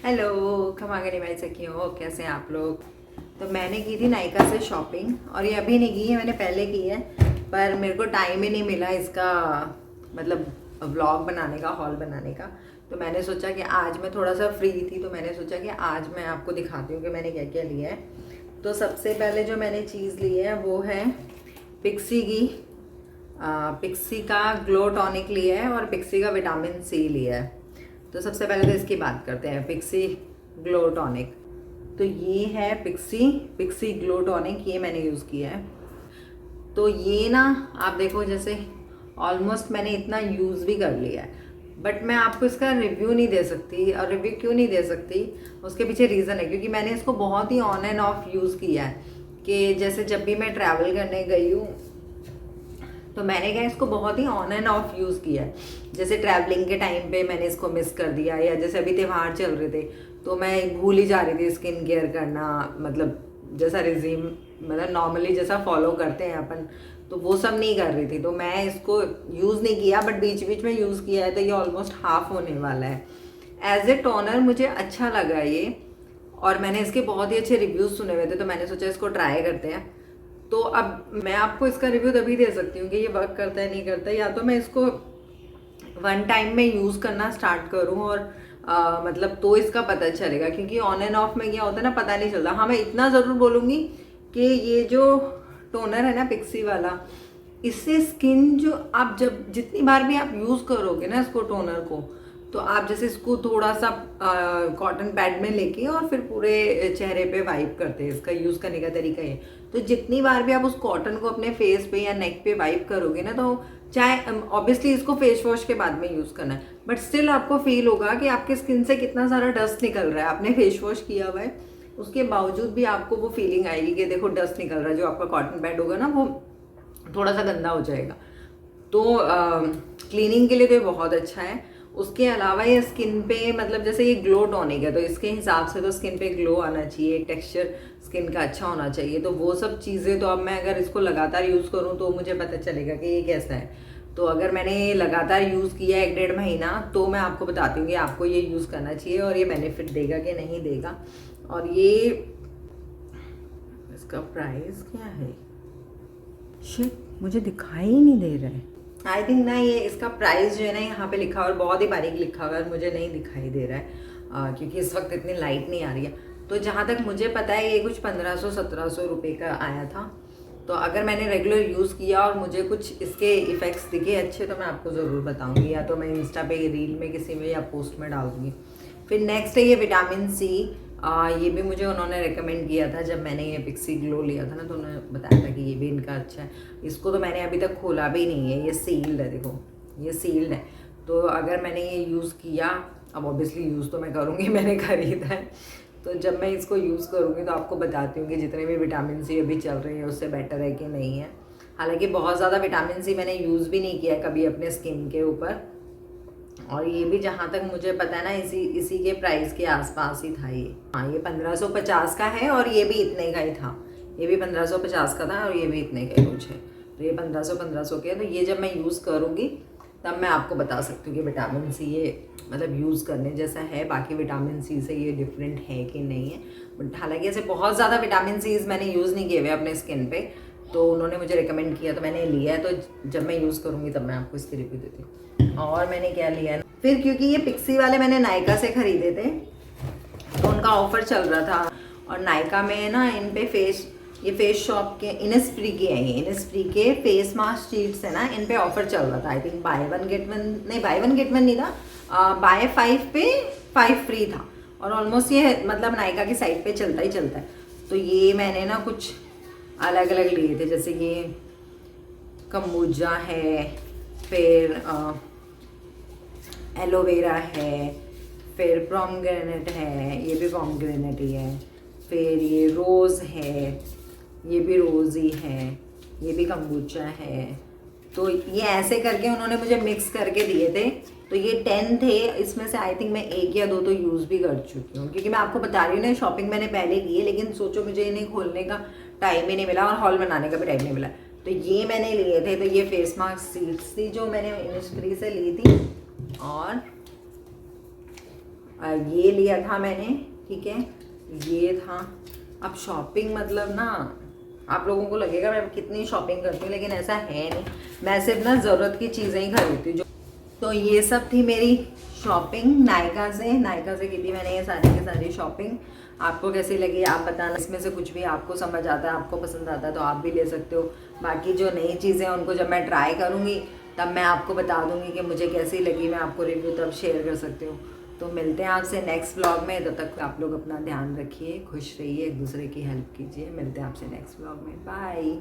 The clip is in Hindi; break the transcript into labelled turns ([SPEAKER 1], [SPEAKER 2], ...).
[SPEAKER 1] हेलो, खमा गनी भाई सखी हो, कैसे हैं आप लोग। तो मैंने की थी नायका से शॉपिंग, और ये अभी नहीं की है, मैंने पहले की है। पर मेरे को टाइम ही नहीं मिला इसका, मतलब व्लॉग बनाने का, हॉल बनाने का। तो मैंने सोचा कि आज मैं थोड़ा सा फ्री थी, तो मैंने सोचा कि आज मैं आपको दिखाती हूँ कि मैंने क्या क्या लिया है। तो सबसे पहले जो मैंने चीज़ ली है वो है पिक्सी की, पिक्सी का ग्लो टॉनिक लिया है और पिक्सी का विटामिन सी लिया है। तो सबसे पहले तो इसकी बात करते हैं, पिक्सी ग्लो टॉनिक। तो ये है पिक्सी पिक्सी ग्लो टॉनिक, ये मैंने यूज़ किया है। तो ये ना, आप देखो जैसे ऑलमोस्ट मैंने इतना यूज़ भी कर लिया है, बट मैं आपको इसका रिव्यू नहीं दे सकती। और रिव्यू क्यों नहीं दे सकती, उसके पीछे रीज़न है, क्योंकि मैंने इसको बहुत ही ऑन एंड ऑफ यूज़ किया है। कि जैसे जब भी मैं ट्रैवल करने गई हूँ तो मैंने क्या इसको बहुत ही ऑन एंड ऑफ यूज़ किया है। जैसे ट्रैवलिंग के टाइम पे मैंने इसको मिस कर दिया, या जैसे अभी त्यौहार चल रहे थे तो मैं भूल ही जा रही थी स्किन केयर करना, मतलब जैसा रिजीम, मतलब नॉर्मली जैसा फॉलो करते हैं अपन, तो वो सब नहीं कर रही थी। तो मैं इसको यूज़ नहीं किया, बट बीच बीच में यूज़ किया है। तो ये ऑलमोस्ट हाफ होने वाला है। एज ए टोनर मुझे अच्छा लगा ये, और मैंने इसके बहुत ही अच्छे रिव्यूज़ सुने हुए थे, तो मैंने सोचा इसको ट्राई करते हैं। तो अब मैं आपको इसका रिव्यू तभी दे सकती हूँ कि ये वर्क करता है नहीं करता है, या तो मैं इसको वन टाइम में यूज़ करना स्टार्ट करूँ और मतलब तो इसका पता चलेगा, क्योंकि ऑन एंड ऑफ में क्या होता है ना, पता नहीं चलता। हाँ, मैं इतना ज़रूर बोलूँगी कि ये जो टोनर है ना पिक्सी वाला, इससे स्किन जो आप जब जितनी बार भी आप यूज़ करोगे ना इसको, टोनर को, तो आप जैसे इसको थोड़ा सा कॉटन पैड में लेके और फिर पूरे चेहरे पे वाइप करते हैं। इसका यूज़ करने का तरीका ये, तो जितनी बार भी आप उस कॉटन को अपने फेस पे या नेक पे वाइप करोगे ना, तो चाहे ऑब्वियसली इसको फेस वॉश के बाद में यूज़ करना है, बट स्टिल आपको फील होगा कि आपके स्किन से कितना सारा डस्ट निकल रहा है। आपने फेस वॉश किया हुआ है, उसके बावजूद भी आपको वो फीलिंग आएगी कि देखो डस्ट निकल रहा है। जो आपका कॉटन पैड होगा ना, वो थोड़ा सा गंदा हो जाएगा। तो क्लीनिंग के लिए तो ये बहुत अच्छा है। उसके अलावा ये स्किन पे, मतलब जैसे ये ग्लो टॉनिक है, तो इसके हिसाब से तो स्किन पे ग्लो आना चाहिए, टेक्सचर स्किन का अच्छा होना चाहिए। तो वो सब चीज़ें, तो अब मैं अगर इसको लगातार यूज़ करूँ तो मुझे पता चलेगा कि ये कैसा है। तो अगर मैंने लगातार यूज़ किया 1-1.5 महीना, तो मैं आपको बताती हूँ कि आपको ये यूज़ करना चाहिए और ये बेनिफिट देगा कि नहीं देगा। और ये इसका प्राइस क्या है, शिट मुझे दिखाई ही नहीं दे रहा है। आई थिंक ना, ये इसका प्राइस जो है ना यहाँ पे लिखा हुआ और बहुत ही बारीक लिखा हुआ है, मुझे नहीं दिखाई दे रहा है क्योंकि इस वक्त इतनी लाइट नहीं आ रही है। तो जहाँ तक मुझे पता है ये कुछ 1500-1700 रुपये का आया था। तो अगर मैंने रेगुलर यूज़ किया और मुझे कुछ इसके इफ़ेक्ट्स दिखे अच्छे, तो मैं आपको ज़रूर बताऊँगी, या तो मैं इंस्टा पे रील में किसी में या पोस्ट में डाल दूँगी। फिर नेक्स्ट है ये विटामिन सी। ये भी मुझे उन्होंने रेकमेंड किया था जब मैंने ये पिक्सी ग्लो लिया था ना, तो उन्होंने बताया था कि ये भी इनका अच्छा है। इसको तो मैंने अभी तक खोला भी नहीं है, ये सील्ड है, देखो ये सील्ड है। तो अगर मैंने ये यूज़ किया, अब ऑब्वियसली यूज़ तो मैं करूँगी, मैंने खरीदा है, तो जब मैं इसको यूज़ करूँगी तो आपको बताती हूँ कि जितने भी विटामिन सी अभी चल रही है उससे बेटर है कि नहीं है। हालांकि बहुत ज़्यादा विटामिन सी मैंने यूज़ भी नहीं किया है कभी अपने स्किन के ऊपर। और ये भी जहाँ तक मुझे पता है ना, इसी के प्राइस के आसपास ही था ये। हाँ, ये 1550 का है और ये भी इतने का ही था। ये भी 1550 का था और ये भी इतने का ही कुछ है। तो ये 1500 के है। तो ये जब मैं यूज़ करूँगी तब मैं आपको बता सकती हूँ कि विटामिन सी ये मतलब यूज़ करने जैसा है, बाकी विटामिन सी से ये डिफरेंट है कि नहीं है। बट हालांकि ऐसे बहुत ज़्यादा विटामिन सीज मैंने यूज़ नहीं किए हुए अपने स्किन पे, तो उन्होंने मुझे रिकमेंड किया तो मैंने लिया है। तो जब मैं यूज़ करूँगी तब मैं आपको इसकी रिव्यू देती हूँ। और मैंने क्या लिया है फिर, क्योंकि ये पिक्सी वाले मैंने नायका से ख़रीदे थे, तो उनका ऑफ़र चल रहा था। और नायका में ना इन पे ये फेस शॉप के इनिस्फ्री के हैं, ये इनिस्फ्री के फेस मास्क शीट्स है ना, इन पे ऑफ़र चल रहा था। I think by one get one, नहीं बाय वन गेट वन नहीं था, बाय 5 पे 5 फ्री था। और ऑलमोस्ट ये मतलब नायका की साइट पे चलता ही चलता है। तो ये मैंने ना कुछ अलग अलग लिए थे, जैसे ये कम्बुजा है, फिर एलोवेरा है, फिर पोमेग्रेनेट है, ये भी पोमेग्रेनेट ही है, फिर ये रोज़ है, ये भी रोज़ ही है, ये भी कम्बुचा है। तो ये ऐसे करके उन्होंने मुझे मिक्स करके दिए थे। तो ये 10 थे, इसमें से आई थिंक मैं 1 या 2 तो यूज़ भी कर चुकी हूँ, क्योंकि मैं आपको बता रही हूँ ना, शॉपिंग मैंने पहले की है, लेकिन सोचो मुझे इन्हें खोलने का टाइम ही नहीं मिला और हॉल बनाने का भी टाइम नहीं मिला। तो ये मैंने लिए थे। तो ये फेस मास्क सीड्स थी जो मैंने इनिस्फ्री से ली थी, और ये लिया था मैंने, ठीक है, ये था। अब शॉपिंग मतलब ना, आप लोगों को लगेगा मैं कितनी शॉपिंग करती हूँ, लेकिन ऐसा है नहीं। मैं सिर्फ ना ज़रूरत की चीज़ें ही खरीदती हूँ जो। तो ये सब थी मेरी शॉपिंग नायका से की थी मैंने ये सारी की सारी शॉपिंग। आपको कैसी लगी आप बताना। इसमें से कुछ भी आपको समझ आता है, आपको पसंद आता है तो आप भी ले सकते हो। बाकी जो नई चीज़ें हैं उनको जब मैं ट्राई करूँगी तब मैं आपको बता दूँगी कि मुझे कैसी लगी, मैं आपको रिव्यू तब शेयर कर सकती हूँ। तो मिलते हैं आपसे नेक्स्ट व्लॉग में। तब तक आप लोग अपना ध्यान रखिए, खुश रहिए, एक दूसरे की हेल्प कीजिए। मिलते हैं आपसे नेक्स्ट व्लॉग में, बाय।